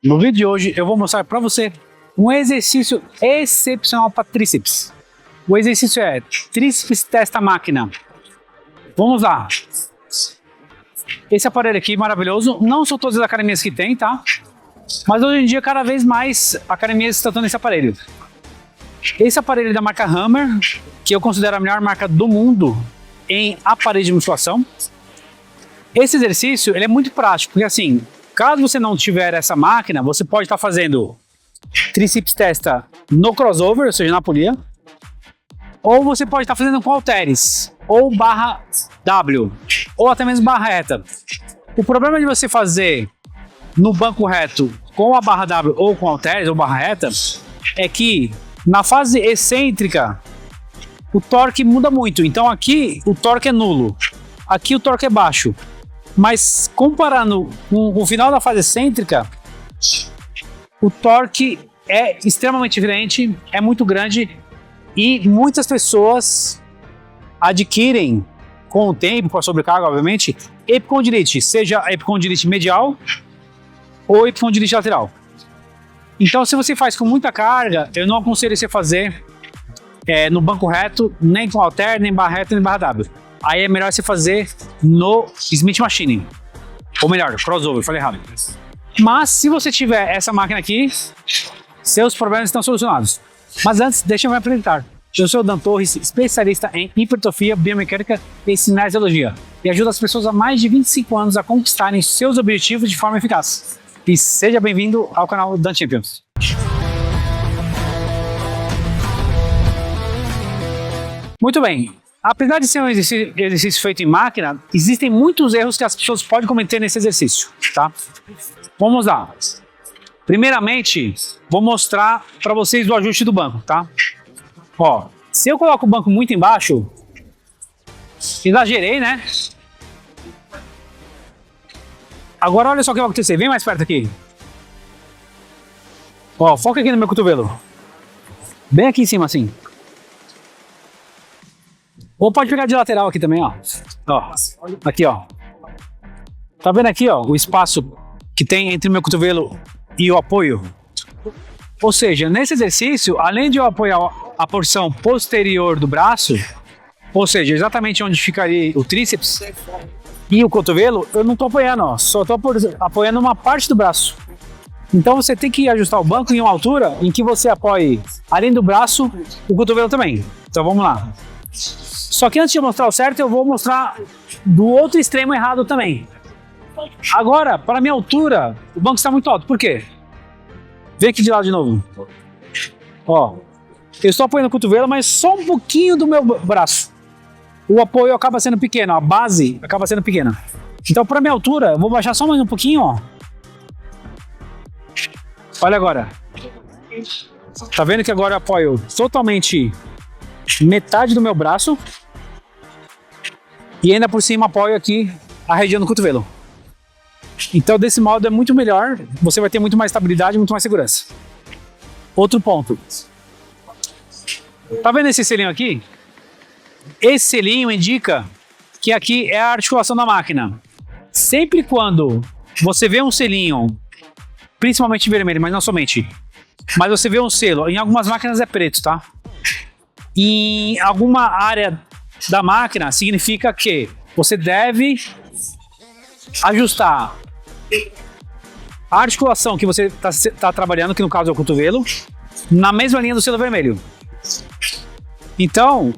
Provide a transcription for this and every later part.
No vídeo de hoje eu vou mostrar para você um exercício excepcional para tríceps. O exercício é tríceps testa máquina. Vamos lá. Esse aparelho aqui maravilhoso, não são todas as academias que tem, tá? Mas hoje em dia cada vez mais academias estão dando esse aparelho. Esse aparelho é da marca Hammer, que eu considero a melhor marca do mundo em aparelho de musculação. Esse exercício ele é muito prático, porque assim, caso você não tiver essa máquina, você pode estar fazendo tríceps testa no crossover, ou seja, na polia, ou você pode estar fazendo com halteres, ou barra W, ou até mesmo barra reta. O problema de você fazer no banco reto com a barra W ou com halteres ou barra reta é que na fase excêntrica o torque muda muito. Então aqui o torque é nulo, aqui o torque é baixo. Mas comparando com o final da fase excêntrica, o torque é extremamente diferente, é muito grande e muitas pessoas adquirem com o tempo, com a sobrecarga, obviamente, epicondilite, seja epicondilite medial ou epicondilite lateral. Então, se você faz com muita carga, eu não aconselho você fazer no banco reto, nem com halter, nem barra reta, nem barra W. Aí é melhor você fazer no Smith Machine. Ou melhor, crossover, falei errado. Mas se você tiver essa máquina aqui, seus problemas estão solucionados. Mas antes, deixa eu me apresentar. Eu sou o Dan Torres, especialista em hipertrofia, biomecânica e cinesiologia. E ajudo as pessoas há mais de 25 anos a conquistarem seus objetivos de forma eficaz. E seja bem-vindo ao canal Dan Champions. Muito bem. Apesar de ser um exercício feito em máquina, existem muitos erros que as pessoas podem cometer nesse exercício, tá? Vamos lá. Primeiramente, vou mostrar para vocês o ajuste do banco, tá? Ó, se eu coloco o banco muito embaixo, exagerei, né? Agora olha só o que vai acontecer, vem mais perto aqui. Ó, foca aqui no meu cotovelo. Bem aqui em cima, assim. Ou pode pegar de lateral aqui também, ó. Ó, aqui, ó. Tá vendo aqui, ó, o espaço que tem entre o meu cotovelo e o apoio? Ou seja, nesse exercício, além de eu apoiar a porção posterior do braço, ou seja, exatamente onde ficaria o tríceps e o cotovelo, eu não tô apoiando, ó. Só tô apoiando uma parte do braço. Então você tem que ajustar o banco em uma altura em que você apoie, além do braço, o cotovelo também. Então vamos lá. Só que antes de eu mostrar o certo, eu vou mostrar do outro extremo errado também. Agora, para a minha altura, o banco está muito alto. Por quê? Vem aqui de lado de novo. Ó, eu estou apoiando o cotovelo, mas só um pouquinho do meu braço. O apoio acaba sendo pequeno, a base acaba sendo pequena. Então, para a minha altura, eu vou baixar só mais um pouquinho, ó. Olha agora. Tá vendo que agora eu apoio totalmente metade do meu braço e ainda por cima apoio aqui a região do cotovelo. Então desse modo é muito melhor, você vai ter muito mais estabilidade, muito mais segurança. Outro ponto. Tá vendo esse selinho aqui? Esse selinho indica que aqui é a articulação da máquina. Sempre quando você vê um selinho, principalmente vermelho, mas não somente, mas você vê um selo, em algumas máquinas é preto, tá? Em alguma área da máquina significa que você deve ajustar a articulação que você está trabalhando, que no caso é o cotovelo, na mesma linha do selo vermelho. Então,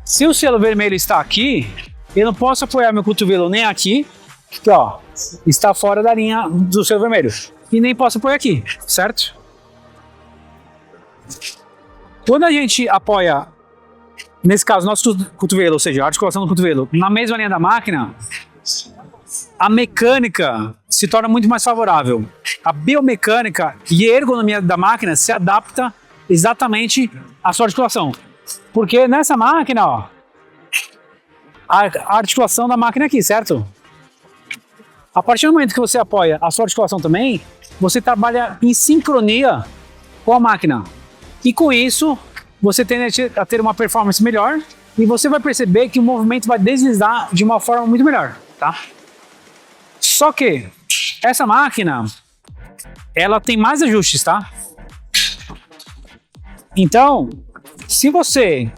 se o selo vermelho está aqui, eu não posso apoiar meu cotovelo nem aqui, que ó, está fora da linha do selo vermelho, e nem posso apoiar aqui, certo? Quando a gente apoia, nesse caso, nosso cotovelo, ou seja, a articulação do cotovelo, na mesma linha da máquina, a mecânica se torna muito mais favorável. A biomecânica e a ergonomia da máquina se adapta exatamente à sua articulação. Porque nessa máquina, ó, a articulação da máquina é aqui, certo? A partir do momento que você apoia a sua articulação também, você trabalha em sincronia com a máquina. E com isso, você tende a ter uma performance melhor e você vai perceber que o movimento vai deslizar de uma forma muito melhor, tá? Só que essa máquina, ela tem mais ajustes, tá? Então, se você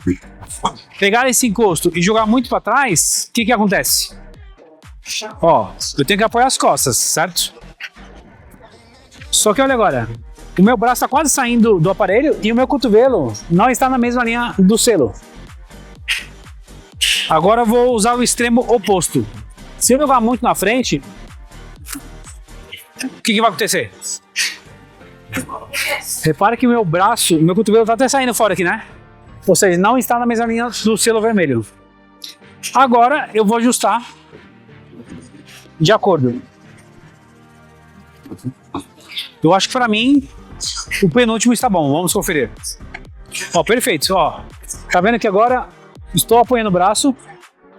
pegar esse encosto e jogar muito para trás, o que acontece? Ó, eu tenho que apoiar as costas, certo? Só que olha agora, o meu braço está quase saindo do aparelho e o meu cotovelo não está na mesma linha do selo. Agora eu vou usar o extremo oposto. Se eu jogar muito na frente, o que vai acontecer? Repara que o meu braço, meu cotovelo está até saindo fora aqui, né? Ou seja, não está na mesma linha do selo vermelho. Agora eu vou ajustar de acordo. Eu acho que para mim o penúltimo está bom. Vamos conferir. Ó, perfeito. Ó, tá vendo que agora estou apoiando o braço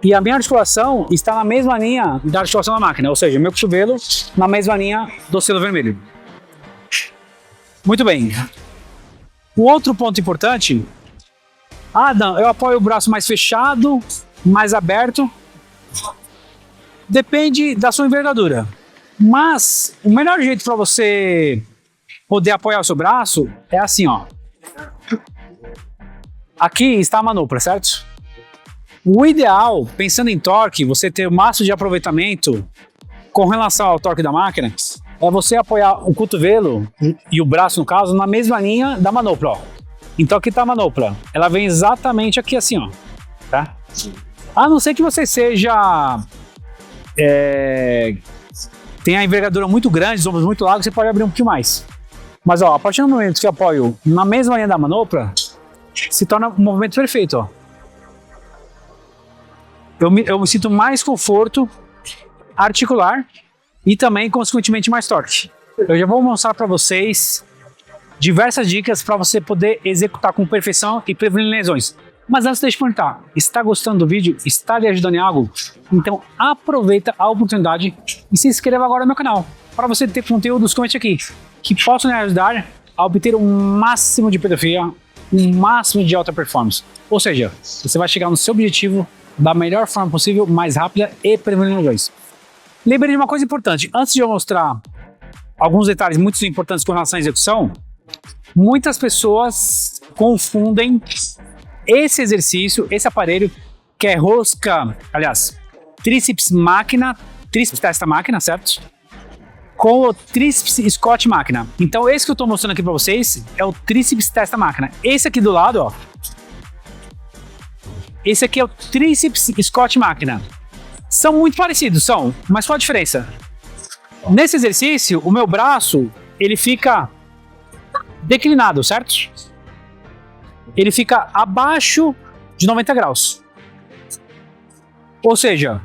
e a minha articulação está na mesma linha da articulação da máquina, ou seja, meu cotovelo na mesma linha do selo vermelho. Muito bem. O outro ponto importante. Adam, eu apoio o braço mais fechado, mais aberto. Depende da sua envergadura. Mas o melhor jeito para você poder apoiar o seu braço é assim, ó. Aqui está a manopla, certo? O ideal, pensando em torque, você ter o máximo de aproveitamento com relação ao torque da máquina, é você apoiar o cotovelo e o braço, no caso, na mesma linha da manopla, ó. Então aqui está a manopla. Ela vem exatamente aqui assim, ó. Tá? A não ser que você seja... tem a envergadura muito grande, os ombros muito largos, você pode abrir um pouquinho mais. Mas ó, a partir do momento que eu apoio na mesma linha da manopla, se torna um movimento perfeito, ó. Eu me sinto mais conforto articular e também, consequentemente, mais torque. Eu já vou mostrar para vocês diversas dicas para você poder executar com perfeição e prevenir lesões. Mas antes, deixa eu perguntar, está gostando do vídeo? Está lhe ajudando em algo? Então aproveita a oportunidade e se inscreva agora no meu canal, para você ter conteúdos como este aqui, que possam lhe ajudar a obter o máximo de hipertrofia, o máximo de alta performance. Ou seja, você vai chegar no seu objetivo da melhor forma possível, mais rápida e prevenindo lesões. Lembrei de uma coisa importante, antes de eu mostrar alguns detalhes muito importantes com relação à execução, muitas pessoas confundem esse exercício, esse aparelho, que é rosca, aliás, tríceps máquina, tríceps testa máquina, certo? Com o tríceps Scott máquina. Então esse que eu estou mostrando aqui para vocês é o tríceps testa máquina. Esse aqui do lado, ó, esse aqui é o tríceps Scott máquina. São muito parecidos, são, mas qual a diferença? Nesse exercício, o meu braço, ele fica declinado, certo? Ele fica abaixo de 90 graus. Ou seja,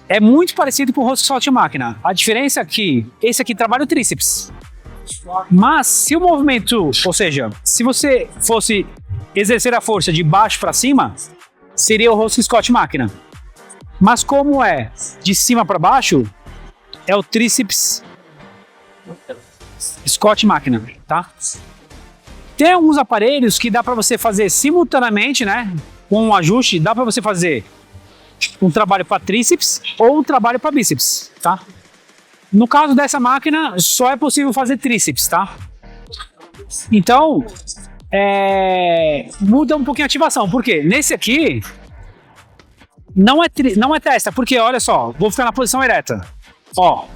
é muito parecido com o rosca Scott máquina. A diferença é que esse aqui trabalha o tríceps. Mas se o movimento, ou seja, se você fosse exercer a força de baixo para cima, seria o rosca Scott máquina. Mas como é de cima para baixo, é o tríceps Scott máquina, tá? Tem alguns aparelhos que dá para você fazer simultaneamente, né? Com um ajuste, dá para você fazer um trabalho para tríceps ou um trabalho para bíceps, tá? No caso dessa máquina, só é possível fazer tríceps, tá? Então, muda um pouquinho a ativação. Por quê? Nesse aqui, não é testa, porque olha só, vou ficar na posição ereta. Ó,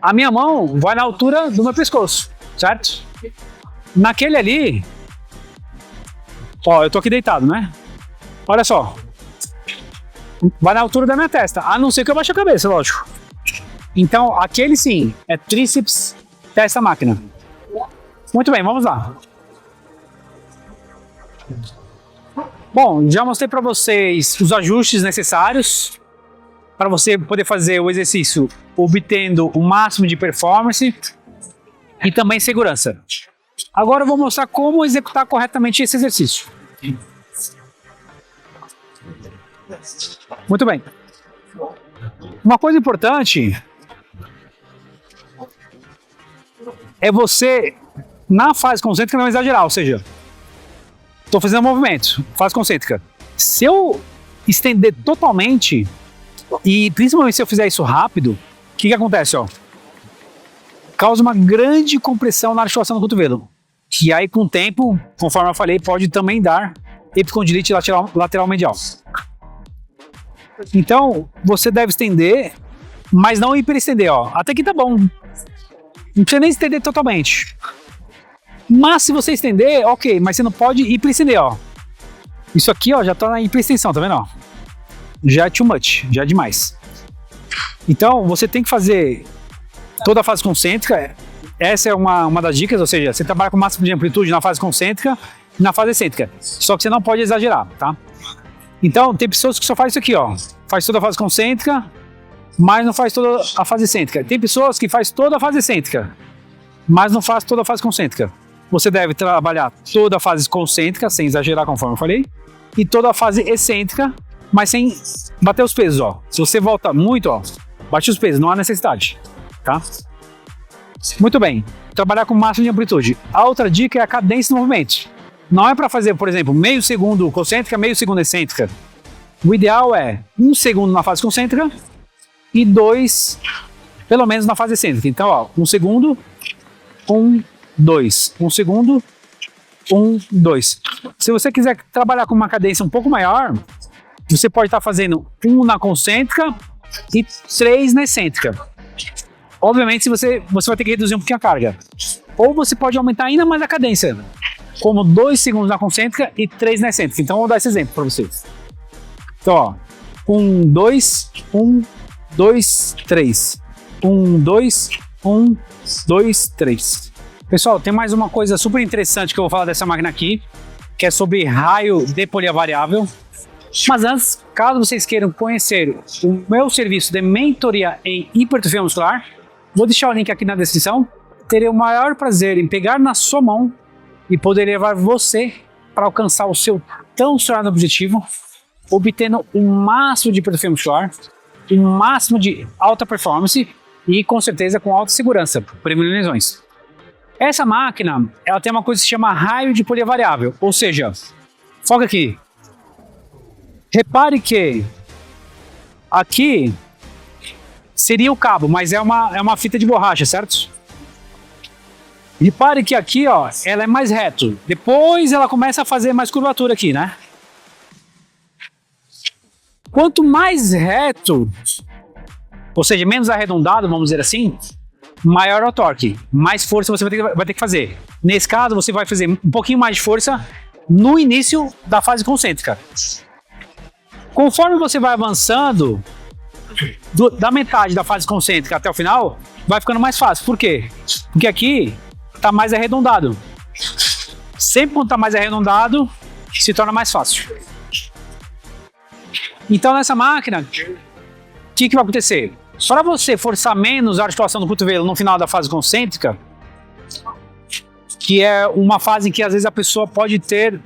a minha mão vai na altura do meu pescoço, certo? Naquele ali, ó, eu tô aqui deitado, né? Olha só, vai na altura da minha testa, a não ser que eu baixe a cabeça, lógico. Então, aquele sim, é tríceps testa máquina. Muito bem, vamos lá. Bom, já mostrei para vocês os ajustes necessários para você poder fazer o exercício obtendo o máximo de performance e também segurança. Agora eu vou mostrar como executar corretamente esse exercício. Muito bem. Uma coisa importante é você, na fase concêntrica, não exagerar, ou seja, estou fazendo um movimento, fase concêntrica. Se eu estender totalmente, e principalmente se eu fizer isso rápido, o que acontece? Ó? causa uma grande compressão na articulação do cotovelo. Que aí, com o tempo, conforme eu falei, pode também dar epicondilite lateral medial. Então, você deve estender, mas não hiperestender, ó. Até aqui tá bom. Não precisa nem estender totalmente. Mas se você estender, ok, mas você não pode hiperestender, ó. Isso aqui, ó, já tá na hiperextensão, tá vendo, ó? Já é too much, já é demais. Então, você tem que fazer toda a fase concêntrica. Essa é uma das dicas, ou seja, você trabalha com máximo de amplitude na fase concêntrica e na fase excêntrica. Só que você não pode exagerar, tá? Então, tem pessoas que só fazem isso aqui, ó. Faz toda a fase concêntrica, mas não faz toda a fase excêntrica. Tem pessoas que faz toda a fase excêntrica, mas não faz toda a fase concêntrica. Você deve trabalhar toda a fase concêntrica, sem exagerar, conforme eu falei, e toda a fase excêntrica, mas sem bater os pesos, ó. Se você volta muito, ó, bate os pesos, não há necessidade, tá? Muito bem, trabalhar com máximo de amplitude. A outra dica é a cadência do movimento. Não é para fazer, por exemplo, meio segundo concêntrica, meio segundo excêntrica. O ideal é 1 segundo na fase concêntrica e 2, pelo menos, na fase excêntrica. Então, ó, 1 segundo, 1, 2. 1 segundo, 1, 2. Se você quiser trabalhar com uma cadência um pouco maior, você pode estar fazendo 1 na concêntrica e 3 na excêntrica. Obviamente, você vai ter que reduzir um pouquinho a carga. Ou você pode aumentar ainda mais a cadência, como 2 segundos na concêntrica e 3 na excêntrica. Então, eu vou dar esse exemplo para vocês. Então, ó, 1, 2, 1, 2, 3. 1, 2, 1, 2, 3. Pessoal, tem mais uma coisa super interessante que eu vou falar dessa máquina aqui, que é sobre raio de polia variável. Mas antes, caso vocês queiram conhecer o meu serviço de mentoria em hipertrofia muscular, vou deixar o link aqui na descrição. Terei o maior prazer em pegar na sua mão e poder levar você para alcançar o seu tão sonhado objetivo, obtendo o máximo de hipertrofia muscular, o máximo de alta performance e, com certeza, com alta segurança, prevenindo lesões. Essa máquina, ela tem uma coisa que se chama raio de polia variável, ou seja, foca aqui. Repare que aqui seria o cabo, mas é uma fita de borracha, certo? Repare que aqui, ó, ela é mais reto. Depois ela começa a fazer mais curvatura aqui, né? Quanto mais reto, ou seja, menos arredondado, vamos dizer assim, maior é o torque, mais força você vai ter que fazer. Nesse caso, você vai fazer um pouquinho mais de força no início da fase concêntrica. Conforme você vai avançando, da metade da fase concêntrica até o final, vai ficando mais fácil. Por quê? Porque aqui está mais arredondado. Sempre quando está mais arredondado, se torna mais fácil. Então, nessa máquina, o que vai acontecer? Para você forçar menos a articulação do cotovelo no final da fase concêntrica, que é uma fase em que às vezes a pessoa pode ter,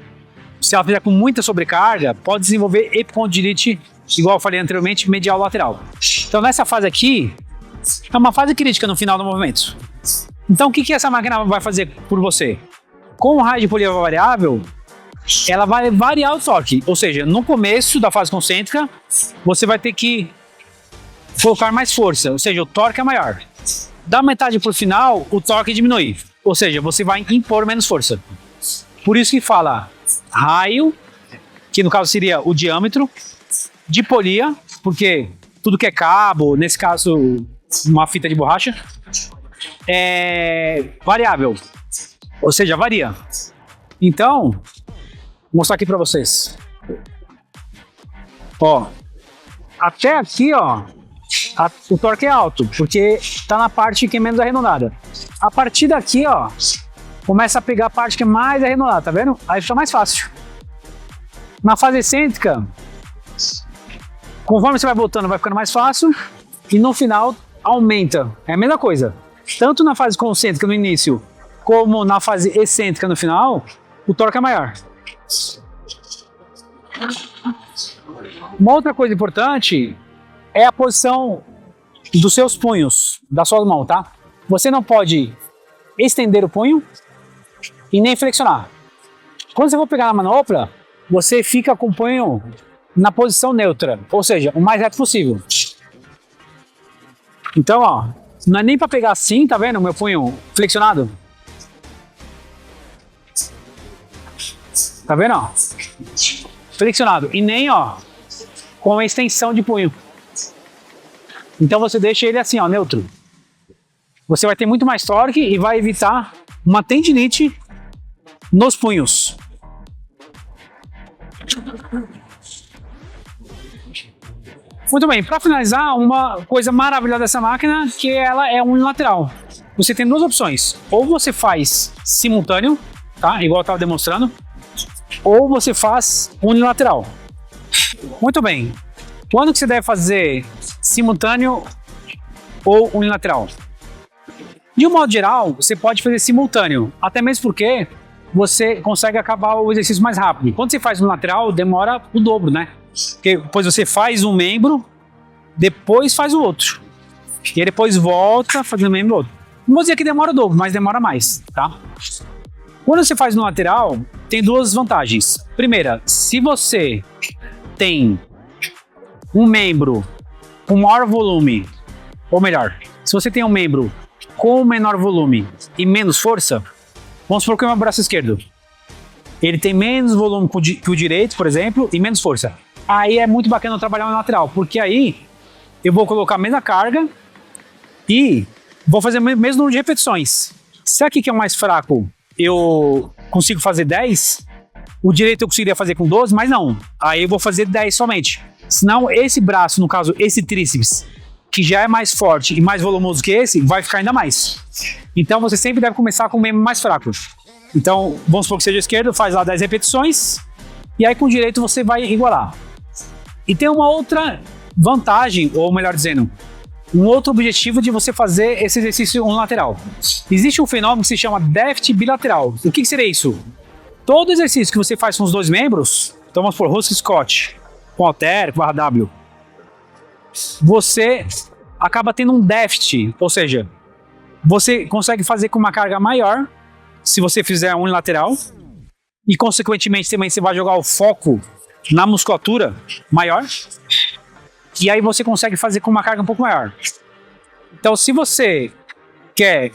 se ela fizer com muita sobrecarga, pode desenvolver epicondilite, igual eu falei anteriormente, medial lateral. Então, nessa fase aqui, é uma fase crítica no final do movimento. Então, o que essa máquina vai fazer por você? Com o raio de polia variável, ela vai variar o torque. Ou seja, no começo da fase concêntrica, você vai ter que colocar mais força, ou seja, o torque é maior. Da metade para o final, o torque diminui. Ou seja, você vai impor menos força. Por isso que fala raio, que no caso seria o diâmetro, de polia, porque tudo que é cabo, nesse caso uma fita de borracha, é variável, ou seja, varia. Então, vou mostrar aqui para vocês. Ó, até aqui, ó, o torque é alto, porque está na parte que é menos arredondada. A partir daqui, ó, começa a pegar a parte que é mais arredondada, tá vendo? Aí fica mais fácil. Na fase excêntrica, conforme você vai voltando, vai ficando mais fácil. E no final, aumenta. É a mesma coisa. Tanto na fase concêntrica no início, como na fase excêntrica no final, o torque é maior. Uma outra coisa importante é a posição dos seus punhos, da sua mão, tá? Você não pode estender o punho e nem flexionar. Quando você for pegar na manopla, você fica com o punho na posição neutra, ou seja, o mais reto possível. Então, ó, Não é nem para pegar assim, tá vendo? Meu punho flexionado. Tá vendo, ó? Flexionado. E nem, ó, com a extensão de punho. Então você deixa ele assim, ó, neutro. Você vai ter muito mais torque e vai evitar uma tendinite nos punhos. Muito bem, para finalizar, uma coisa maravilhosa dessa máquina que ela é unilateral. Você tem duas opções. Ou você faz simultâneo, tá? Igual eu estava demonstrando. Ou você faz unilateral. Muito bem. Quando que você deve fazer simultâneo ou unilateral? De um modo geral, você pode fazer simultâneo, até mesmo porque você consegue acabar o exercício mais rápido. Quando você faz unilateral, demora o dobro, né? Porque depois você faz um membro, depois faz o outro. E aí depois volta fazendo o membro outro. Não vou dizer que demora o dobro, mas demora mais, tá? Quando você faz no lateral, tem duas vantagens. Primeira, se você tem um membro com maior volume, ou melhor, se você tem um membro com menor volume e menos força, vamos supor que é o meu braço esquerdo. Ele tem menos volume que o direito, por exemplo, e menos força. Aí é muito bacana eu trabalhar no lateral, porque aí eu vou colocar a mesma carga e vou fazer o mesmo número de repetições. Se aqui que é o mais fraco eu consigo fazer 10, o direito eu conseguiria fazer com 12, mas não. Aí eu vou fazer 10 somente. Senão esse braço, no caso esse tríceps, que já é mais forte e mais volumoso que esse, vai ficar ainda mais. Então você sempre deve começar com o membro mais fraco. Então vamos supor que seja esquerdo, faz lá 10 repetições, e aí com o direito você vai igualar. E tem uma outra vantagem, ou melhor dizendo, um outro objetivo de você fazer esse exercício unilateral. Existe um fenômeno que se chama déficit bilateral. O que seria isso? Todo exercício que você faz com os dois membros, então vamos por rosca Scott, com halter, com barra W, você acaba tendo um déficit, ou seja, você consegue fazer com uma carga maior se você fizer unilateral e consequentemente também você vai jogar o foco na musculatura maior e aí você consegue fazer com uma carga um pouco maior. Então se você quer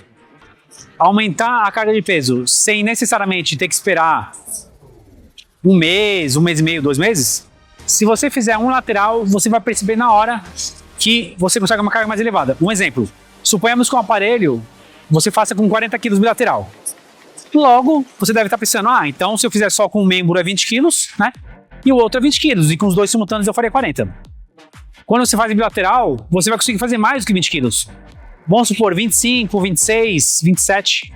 aumentar a carga de peso sem necessariamente ter que esperar um mês e meio, 2 meses, se você fizer um lateral, você vai perceber na hora que você consegue uma carga mais elevada. Um exemplo, suponhamos que um aparelho você faça com 40 kg bilateral. Logo, você deve estar pensando, então se eu fizer só com um membro é 20 kg, né? E o outro é 20 kg, e com os dois simultâneos eu faria 40. Quando você faz em bilateral, você vai conseguir fazer mais do que 20 kg. Vamos supor 25, 26, 27,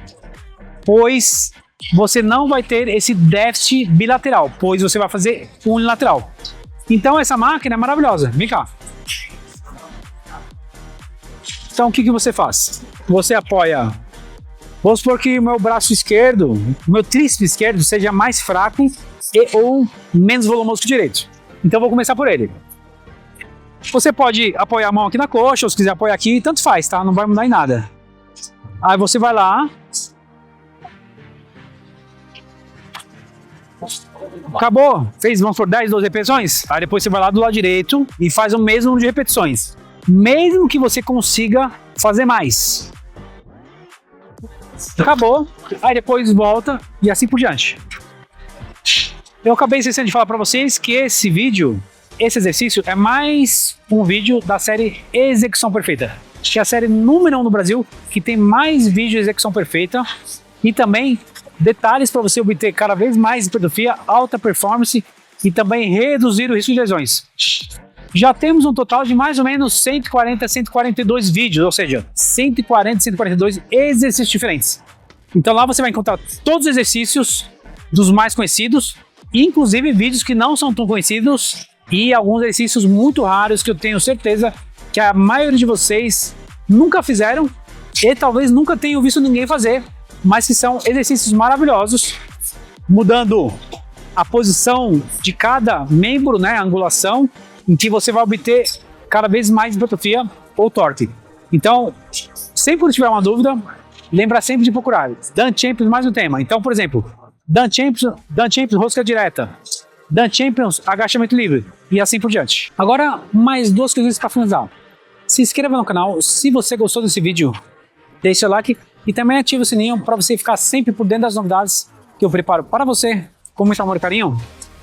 pois você não vai ter esse déficit bilateral, pois você vai fazer unilateral. Então essa máquina é maravilhosa. Vem cá. Então o que você faz? Você apoia. Vamos supor que o meu braço esquerdo, o meu tríceps esquerdo seja mais fraco ou menos volumoso que o direito. Então eu vou começar por ele. Você pode apoiar a mão aqui na coxa, ou se quiser apoiar aqui, tanto faz, tá? Não vai mudar em nada. Aí você vai lá. Acabou? Fez, vamos por 10, 12 repetições? Aí depois você vai lá do lado direito e faz o mesmo número de repetições. Mesmo que você consiga fazer mais. Acabou. Aí depois volta e assim por diante. Eu acabei esquecendo de falar para vocês que esse exercício é mais um vídeo da série Execução Perfeita, que é a série número 1 no Brasil, que tem mais vídeos de execução perfeita e também detalhes para você obter cada vez mais hipertrofia, alta performance e também reduzir o risco de lesões. Já temos um total de mais ou menos 140 a 142 vídeos, ou seja, 140 a 142 exercícios diferentes. Então lá você vai encontrar todos os exercícios dos mais conhecidos, inclusive vídeos que não são tão conhecidos e alguns exercícios muito raros que eu tenho certeza que a maioria de vocês nunca fizeram e talvez nunca tenham visto ninguém fazer, mas que são exercícios maravilhosos, mudando a posição de cada membro, né, a angulação, em que você vai obter cada vez mais hipertrofia ou torque. Então, sempre que tiver uma dúvida, lembra sempre de procurar Dan Champions mais um tema. Então, por exemplo, Dan Champions rosca direta, Dan Champions agachamento livre e assim por diante. Agora, mais duas coisas para finalizar. se inscreva no canal. Se você gostou desse vídeo, deixe seu like e também ative o sininho para você ficar sempre por dentro das novidades que eu preparo para você com muito amor, carinho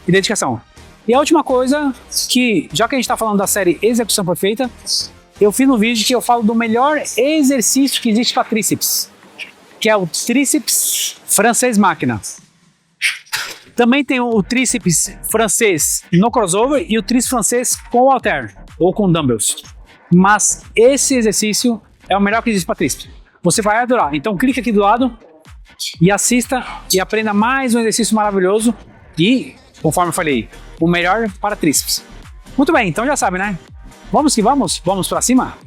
e dedicação. E a última coisa, que já que a gente está falando da série Execução Perfeita, eu fiz um vídeo que eu falo do melhor exercício que existe para tríceps, que é o tríceps francês máquina. Também tem o tríceps francês no crossover e o tríceps francês com halter ou com dumbbells. Mas esse exercício é o melhor que existe para tríceps. Você vai adorar. Então clique aqui do lado e assista e aprenda mais um exercício maravilhoso e, conforme eu falei, o melhor para tríceps. Muito bem, então já sabe, né? Vamos que vamos? Vamos para cima?